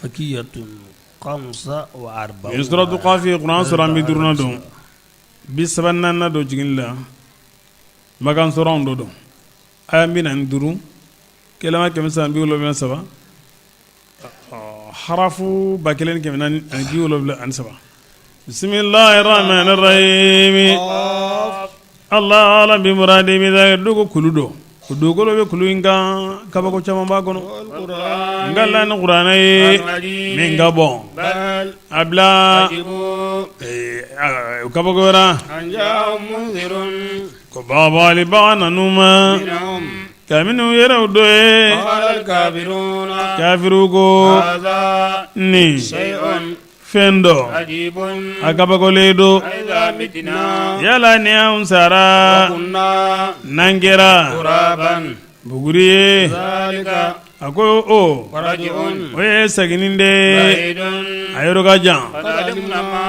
makiyatun 45 suratu qafi Qur'an sura mi durna do bisabanna na do jigilla magan sura ndo do aya min an duru kelama kemsa bi wolo ben saba harafu bakelen kemen an bi wolo an saba bismillahir rahmanir rahim Allah ala bi muradi bi da dugo kuludo dugolo be kuluinga kabako chama bagono ngalla na qur'anai min gabon abla kabako ra anja munzirun ko baba li bana numa kaminu yera udoe qala kafiruna kafirugo hadha ni shay'un fendo ajibun akabako ledo idha mitna yala ni unsara kunna nangera turaban buguriye zalika ako o raji'un oye sagininde baidun ayoro gajan qadalimna ma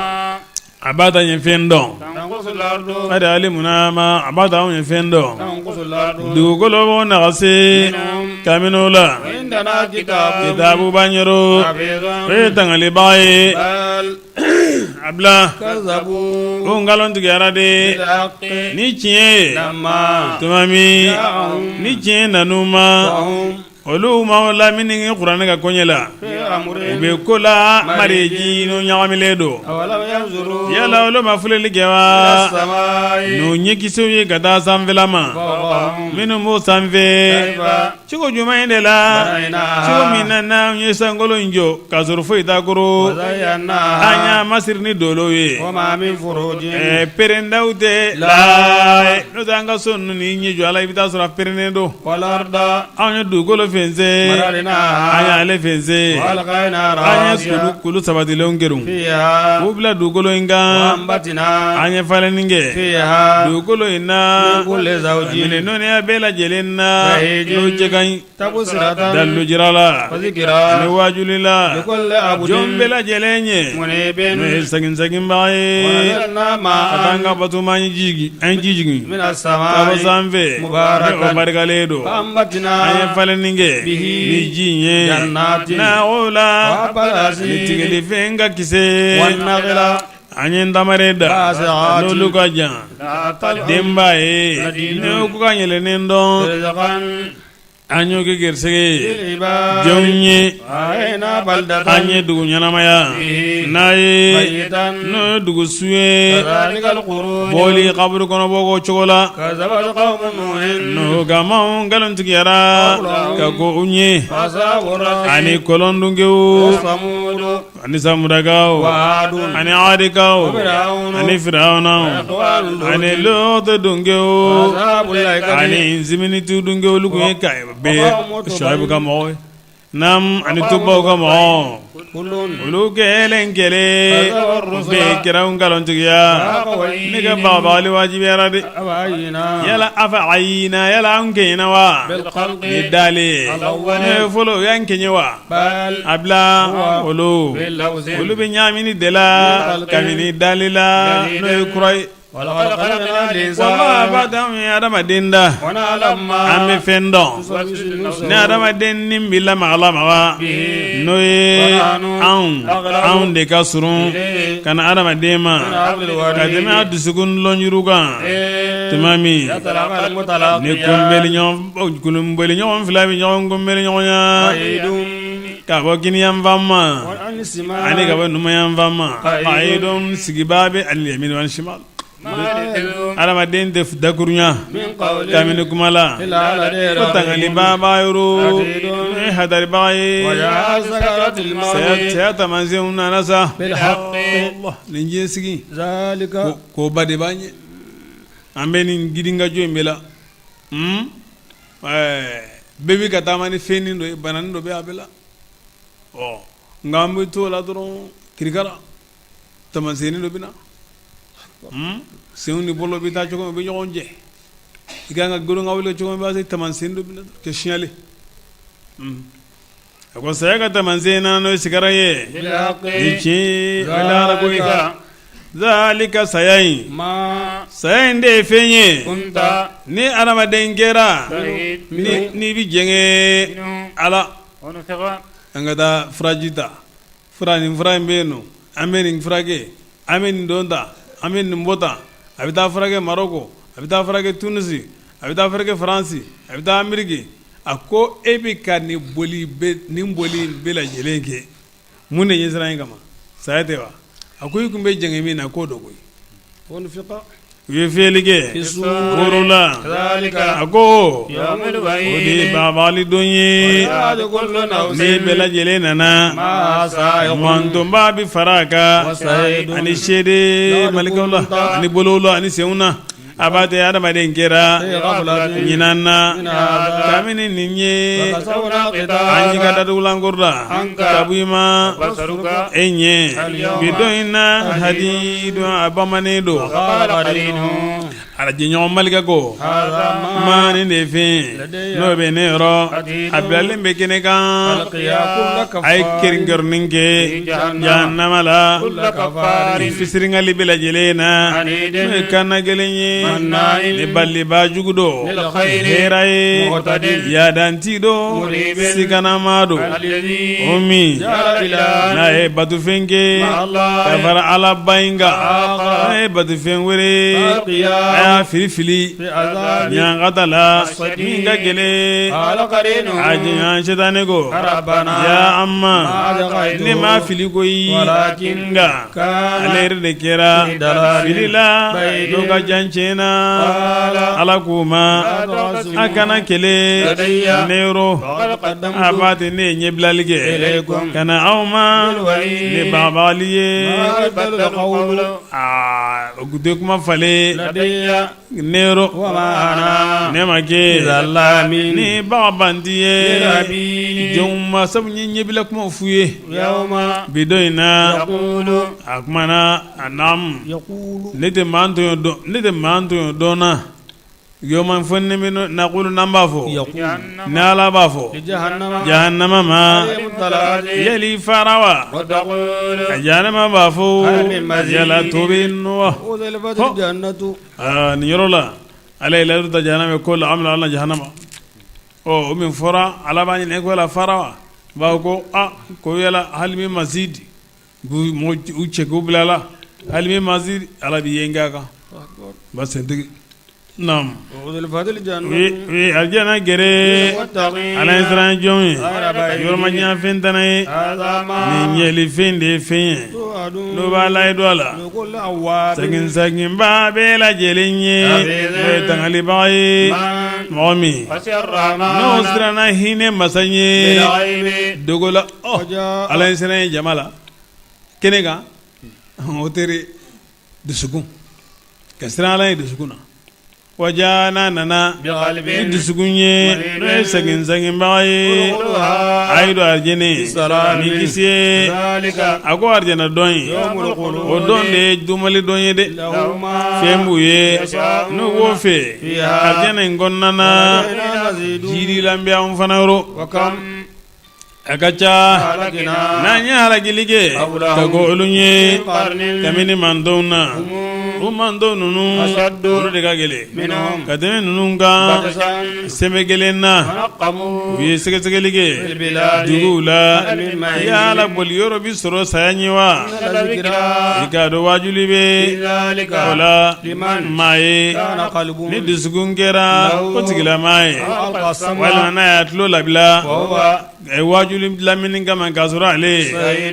abata nyen fendo tanqusul ardu ada alimuna ma abata nyen fendo tanqusul ardu dugolo na gase kaminola indana kitabu banyero hafizun we tangali baye bal abla kazzabu o ngalon tigara de bilhaqqi ni chie lamma tumami ni chie nanuma hum olu ma la mini qur'an ga konyela fi amrin be kola mareji no nyamile do awalam yanzuru yala olu ma fule ligewa samai no nyeki soye gada samvelama fawqahum minu mo samve kaifa chiko juma indela banainaha chiko minana nyesa ngolo njo kazuru fo itagoro وزيناها anya masir ni dolo ye وما من فروج perendaute La. la no danga sonu ni nyejo ala ibita sura perendo والأرض anya dugolo fenze مددناها anya ale fenze وألقينا anya رواسي kulu sabati longeru فيها ubla dugolo inga وأنبتنا anya faleninge فيها dugolo ina من كل زوج mine noni abela jelenna بهيج no jegan تبصرة dallu jirala ni وذكرى wajulila لكل عبد jombela jelenye منيب no sagin bae ونزلنا ماء atanga batuma jigi an jigi من kaba السماء sanve مباركا o barkaledo فأنبتنا anya faleninge bihi ni jinye jannatin na ola وبلاسي litigeli fenga kise والنخل anye ndamareda باسعات no lukaja لا طلع demba e Ladino. ne ko kanyele nendo رزقا anyo ke gersege للعباد jonye وأحيينا بلدة anye dugu nyanamaya فيه naye ميتا no dugu suye كذلك الخروج boli qabru kono bogo chogola كذبت قوم نوح no gama galon tigara ka ko unye فأصحاب الرس ani kolondungewu وثمود ani samudagao وعاد ani adikao وفرعون ani firawna وإخوان لوط ani lot dungewu وأصحاب الأيكة ani inzimini tu dungewu lugu ka be shaibu ka mo nam ani tubaw ka mo كل ulu kelen kele be kirawun galon tigiya ne ga baba ali wajibi arade أوعينا yala afa ayina yala ankena wa بالخلق ni dale الأول ne folo yankenye wa بل abla ulu باللوز ulu be nyamini dela kamini dalila no kurai ولقد خلقنا wallahi الإنسان badam ya adama denda ونعلم ما ame fendo توسوس النفس ne adama den nimbila magala maga به no ye an de ka surun kana adama dema من عقل الوالد kademe adusukun lonjuruga tumami يتلقى ne المتلاقيان kumbeli ñogon filabi ñogon kumbeli ñogonya قيد ka bo kini yan famma وعن ani السماء ka bo numa yan famma Qaidun. qaidun sigibabe al yamin wal shimal adama den de dakurunya من قول kamini kumala إلى على tangali baba yoro ne hadari baye وجاء سكرة الموت saya tamanze unna nasa بالحق Allah linje sigi ذلك ko bade banye ambe ni gidinga jo mbela bebi katamani feni ndo banani ndo be abela o ngambe to la dron kirikara tamanseni ndo bina sewni bolo bi ta choko be nyoonje iganga goro ngawle choko be ase tamanseni ndo bina ke shiale ko sayaka tamansena no sigara ye بالحق ichi ala ragoika zalika sayai ما sayin de fenye كنت ni adamaden kera تريد ni bi jenge منه ala ونفق angata frajita fura nin fura in bɛ yen nɔ an bɛ nin furakɛ an bɛ nin don ta an bɛ nin bɔ tan a bɛ taa furakɛ Maroko a bɛ taa furakɛ Tunisi a bɛ taa furakɛ Faransi a bɛ taa Ameriki a ko e bɛ ka nin boli in bɛɛ lajɛlen kɛ mun de ɲɛsira in kama saya tɛ wa a ko i kun bɛ jɛngɛ min na k'o dɔ koyi u ye fiyɛli kɛ woro la a ko o de ye babali don ye ni bɛɛ lajɛlen nana mantonba bɛ fara a kan ani seede malikaw la ani bolow la ani senw na a b'a tɛ adamaden kɛra ɲinan na kabini nin ye an yi ka datugulanko la sabu i ma e ɲɛ bi don in na hadidu a bamanen don arajiɲɔgɔn malikɛ ko ma nin de fɛn n'o bɛ ne yɔrɔ a bilalen bɛ kɛnɛ kan a ye kɛrɛnkɛrɛnnin kɛ jahannama la fisiringali bɛɛ lajɛlen na n'o ye kanna gɛlɛn ye ni baliba jugu don hɛrɛ ye yadanti don sikanama don o min n'a ye batufɛn kɛ ka fara ala ba in kan n'a ye batufɛn wɛrɛ a y'a fili ɲankata la min ka gɛlɛn a jɛɲɔgɔn sitani ko ya amma ne ma fili koyi nka ale yɛrɛ de kɛra fili la dɔ ka jan tiɲɛna ala k'o ma a kana kɛlɛ ne yɔrɔ a b'a tɛ ne ye ɲɛbilali kɛ ka na aw ma ne babali ye o tɛ kuma falen ne yɔrɔ ne ma kɛ ni baga banti ye jɔnw ma sabu n ye ɲɛbila kumaw f'u ye bi dɔ in na a kumana a nam ne tɛ maa to yen dɔn na yoma fɔ ne bɛ nakulu n'an b'a fɔ ni ala b'a fɔ jahannama ma yali fara wa a jahannama b'a fɔ yala tobi nɔ wa nin yɔrɔ la ala ye layidu ta jahannama ko la amina ala jahannama o min fɔra ala b'a ɲini ko yala fara wa b'a ko ko yala hali min mazidi u cɛ k'u bila la hali min mazidi ala b'i ye n k'a kan ba sentigi Naam. Aljana gere ala siran jɔn ye yɔrɔmajanya fɛn tana ye nin ɲɛli fɛn de ye fɛn ye n'o b'a layidu a la saginsaginba bɛɛ lajɛlen ye n'o ye tangalibaga ye mɔgɔ min n'o siranna hinɛ masa ye dogo la ala siran ye jama la kɛnɛ kan o tere dusukun ka siran ala ye dusukun na wajana nana ni dusukun ye n'o ye saginsaginbaga ye a yi don arijɛnɛ ni kisi ye a ko arijɛnɛ dɔn ye o dɔn de ye dumali dɔn ye dɛ fɛn b'u ye n'u b'o fɛ arijɛnɛ in kɔnɔna na jirilan bɛ anw fana yɔrɔ a ka ca n'an ye halakili kɛ ka ko olu ye kabini mandenw na o mandenw ninnu olu de ka gɛlɛn ka tɛmɛ ninnu kan sɛmɛ kelen na u ye sɛgɛsɛgɛli kɛ duguw la yala boli yɔrɔ bi sɔrɔ saya ɲɛ wa i k'a dɔn wajuli bɛ o la maa ye ni dusukun kɛra o tigilamaa ye walima n'a y'a tulo labila wajuli lamini kama k'a sɔrɔ ale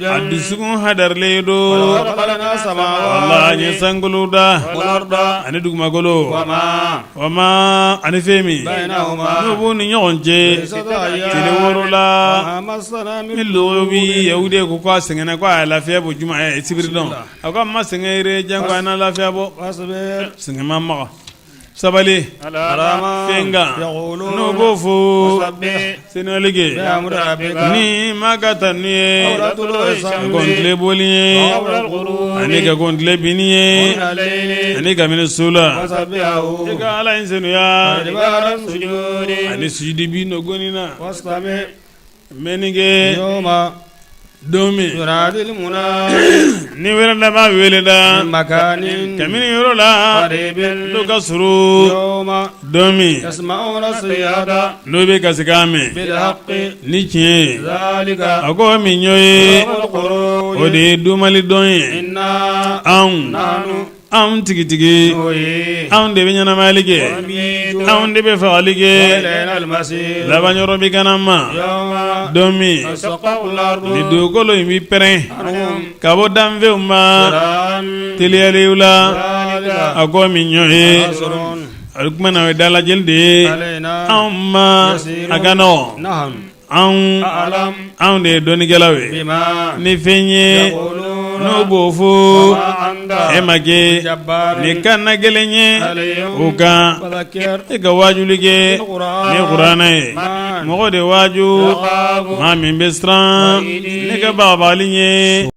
a dusukun hadarilen don wala nye sankolo da ani dugumakolo wama ani fɛn min n'o b'u ni ɲɔgɔn cɛ tile wɔɔrɔ la ni lɔgɔ bi yahudi ko k'a sɛgɛnna ko a ye lafiya bɔ juma sibiri dɔn a ko a ma sɛgɛn yɛrɛ jan ko a na lafiya bɔ sɛgɛn ma maga sabali fɛnka n'o b'o fo senali kɛ ni ma ka taa n'u ye kɔntile boli ye ani ka kɔntile bini ye ani kabini so la i ka ala in senuya ani sujudi bi nɔgɔni na mɛni kɛ don min ينادي المنادي ni wɛrɛ da b'a wele da من مكان kabini yɔrɔ la قريب n'o ka surun يوم don min يسمعون الصياح n'o bɛ kasi kan mɛn بالحق ni tiɲɛ ذلك a ko min y'o ye يوم الخروج o de ye dumali dɔn ye إنا anw نحن anw tigitigi نحيي anw de bɛ ɲɛnamayali kɛ ونميت anw de bɛ fagali kɛ وإلينا المصير laban yɔrɔ bɛ kana ma يوم don min تشقق الأرض ni dugukolo in bɛ pɛrɛn عنهم ka bɔ danfɛnw ma سرعان teliyaliw la ذلك a ko min y'o ye عسر o kuma na o ye dalajɛli de ye علينا anw ma a ka nɔgɔn نحن anw أعلم anw de ye dɔnnikɛlaw ye بما ni fɛn ye يقولون n'o b'o fo وما عند e ma kɛ جبار ni kan na gɛlɛn ye عليهم o kan فذكر e ka wajuli kɛ ni kuranɛ ye من mɔgɔ de waju يخاف maa min bɛ siran ne ka bagabagali ye